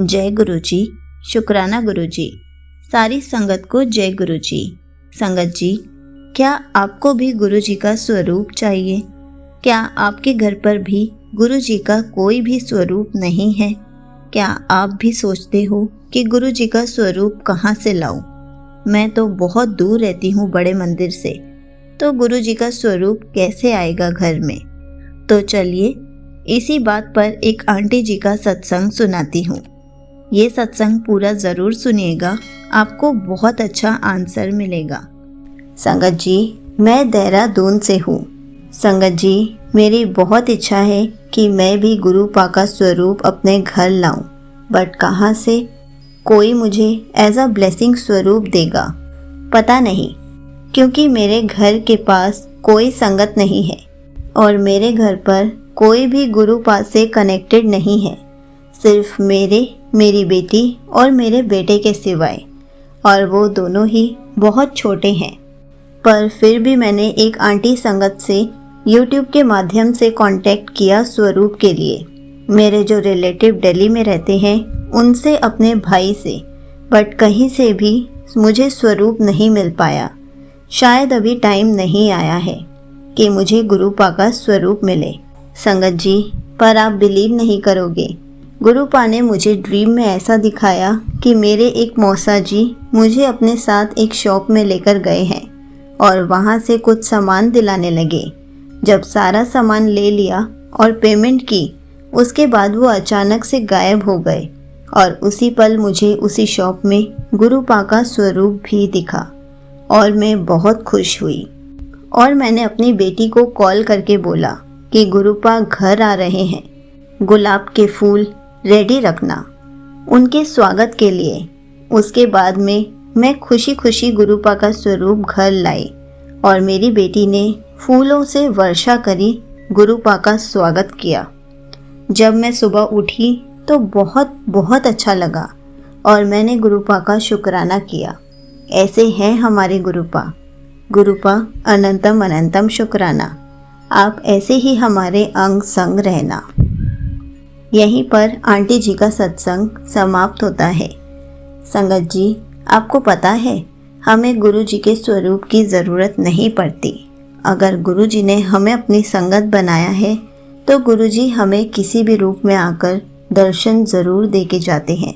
जय गुरु जी। शुक्राना गुरु जी। सारी संगत को जय गुरु जी। संगत जी, क्या आपको भी गुरु जी का स्वरूप चाहिए? क्या आपके घर पर भी गुरु जी का कोई भी स्वरूप नहीं है? क्या आप भी सोचते हो कि गुरु जी का स्वरूप कहाँ से लाऊं? मैं तो बहुत दूर रहती हूँ बड़े मंदिर से, तो गुरु जी का स्वरूप कैसे आएगा घर में? तो चलिए इसी बात पर एक आंटी जी का सत्संग सुनाती हूँ। ये सत्संग पूरा ज़रूर सुनिएगा, आपको बहुत अच्छा आंसर मिलेगा। संगत जी, मैं देहरादून से हूँ। संगत जी, मेरी बहुत इच्छा है कि मैं भी गुरु पा का स्वरूप अपने घर लाऊं, बट कहाँ से कोई मुझे एज अ ब्लेसिंग स्वरूप देगा पता नहीं, क्योंकि मेरे घर के पास कोई संगत नहीं है और मेरे घर पर कोई भी गुरु पा से कनेक्टेड नहीं है, सिर्फ मेरी बेटी और मेरे बेटे के सिवाय, और वो दोनों ही बहुत छोटे हैं। पर फिर भी मैंने एक आंटी संगत से YouTube के माध्यम से कांटेक्ट किया स्वरूप के लिए। मेरे जो रिलेटिव दिल्ली में रहते हैं उनसे, अपने भाई से, बट कहीं से भी मुझे स्वरूप नहीं मिल पाया। शायद अभी टाइम नहीं आया है कि मुझे गुरु पा का स्वरूप मिले। संगत जी, पर आप बिलीव नहीं करोगे, गुरु पा ने मुझे ड्रीम में ऐसा दिखाया कि मेरे एक मौसा जी मुझे अपने साथ एक शॉप में लेकर गए हैं और वहाँ से कुछ सामान दिलाने लगे। जब सारा सामान ले लिया और पेमेंट की, उसके बाद वो अचानक से गायब हो गए और उसी पल मुझे उसी शॉप में गुरु पा का स्वरूप भी दिखा और मैं बहुत खुश हुई। और मैंने अपनी बेटी को कॉल करके बोला कि गुरु पा घर आ रहे हैं, गुलाब के फूल रेडी रखना उनके स्वागत के लिए। उसके बाद में मैं खुशी खुशी गुरु पा का स्वरूप घर लाई और मेरी बेटी ने फूलों से वर्षा करी, गुरु पा का स्वागत किया। जब मैं सुबह उठी तो बहुत बहुत अच्छा लगा और मैंने गुरु पा का शुक्राना किया। ऐसे हैं हमारे गुरु पा अनंतम अनंतम शुक्राना। आप ऐसे ही हमारे अंग संग रहना। यहीं पर आंटी जी का सत्संग समाप्त होता है। संगत जी, आपको पता है हमें गुरु जी के स्वरूप की ज़रूरत नहीं पड़ती। अगर गुरु जी ने हमें अपनी संगत बनाया है तो गुरु जी हमें किसी भी रूप में आकर दर्शन ज़रूर दे के जाते हैं।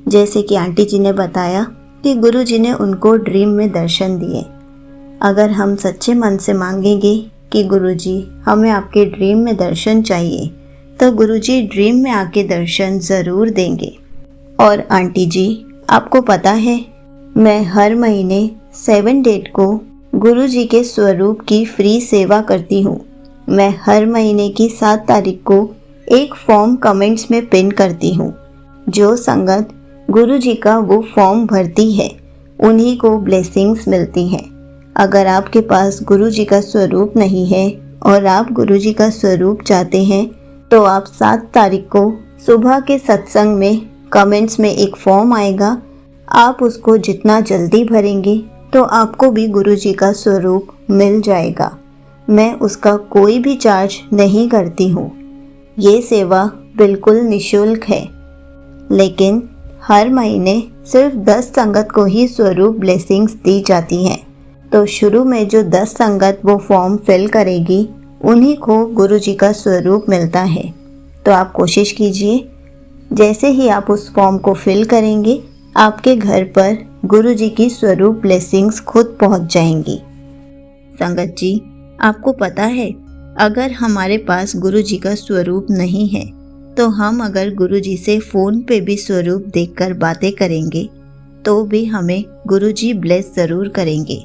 जैसे कि आंटी जी ने बताया कि गुरु जी ने उनको ड्रीम में दर्शन दिए। अगर हम सच्चे मन से मांगेंगे कि गुरु जी हमें आपके ड्रीम में दर्शन चाहिए, तो गुरुजी ड्रीम में आके दर्शन ज़रूर देंगे। और आंटी जी, आपको पता है मैं हर महीने 7 डेट को गुरुजी के स्वरूप की फ्री सेवा करती हूँ। मैं हर महीने की 7 तारीख को एक फॉर्म कमेंट्स में पिन करती हूँ। जो संगत गुरुजी का वो फॉर्म भरती है उन्हीं को ब्लेसिंग्स मिलती हैं। अगर आपके पास गुरुजी का स्वरूप नहीं है और आप गुरुजी का स्वरूप चाहते हैं, तो आप 7 तारीख को सुबह के सत्संग में कमेंट्स में एक फॉर्म आएगा। आप उसको जितना जल्दी भरेंगे तो आपको भी गुरुजी का स्वरूप मिल जाएगा। मैं उसका कोई भी चार्ज नहीं करती हूँ। ये सेवा बिल्कुल निःशुल्क है, लेकिन हर महीने सिर्फ 10 संगत को ही स्वरूप ब्लेसिंग्स दी जाती हैं। तो शुरू में जो 10 संगत वो फॉर्म फिल करेगी उन्हीं को गुरु जी का स्वरूप मिलता है। तो आप कोशिश कीजिए, जैसे ही आप उस फॉर्म को फिल करेंगे आपके घर पर गुरु जी की स्वरूप ब्लेसिंग्स खुद पहुंच जाएंगी। संगत जी, आपको पता है अगर हमारे पास गुरु जी का स्वरूप नहीं है तो हम अगर गुरु जी से फ़ोन पे भी स्वरूप देखकर बातें करेंगे तो भी हमें गुरु जी ब्लेस ज़रूर करेंगे,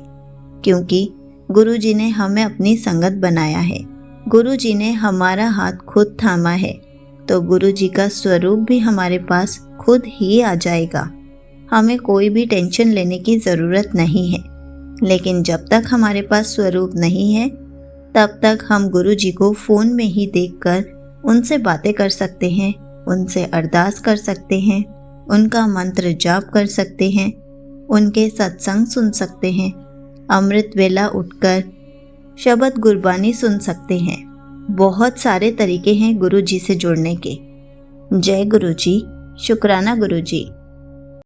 क्योंकि गुरु जी ने हमें अपनी संगत बनाया है। गुरु जी ने हमारा हाथ खुद थामा है, तो गुरु जी का स्वरूप भी हमारे पास खुद ही आ जाएगा। हमें कोई भी टेंशन लेने की ज़रूरत नहीं है। लेकिन जब तक हमारे पास स्वरूप नहीं है तब तक हम गुरु जी को फ़ोन में ही देखकर उनसे बातें कर सकते हैं, उनसे अरदास कर सकते हैं, उनका मंत्र जाप कर सकते हैं, उनके सत्संग सुन सकते हैं, अमृत वेला उठकर शब्द गुरबानी सुन सकते हैं। बहुत सारे तरीके हैं गुरु जी से जुड़ने के। जय गुरु जी। शुक्राना गुरुजी।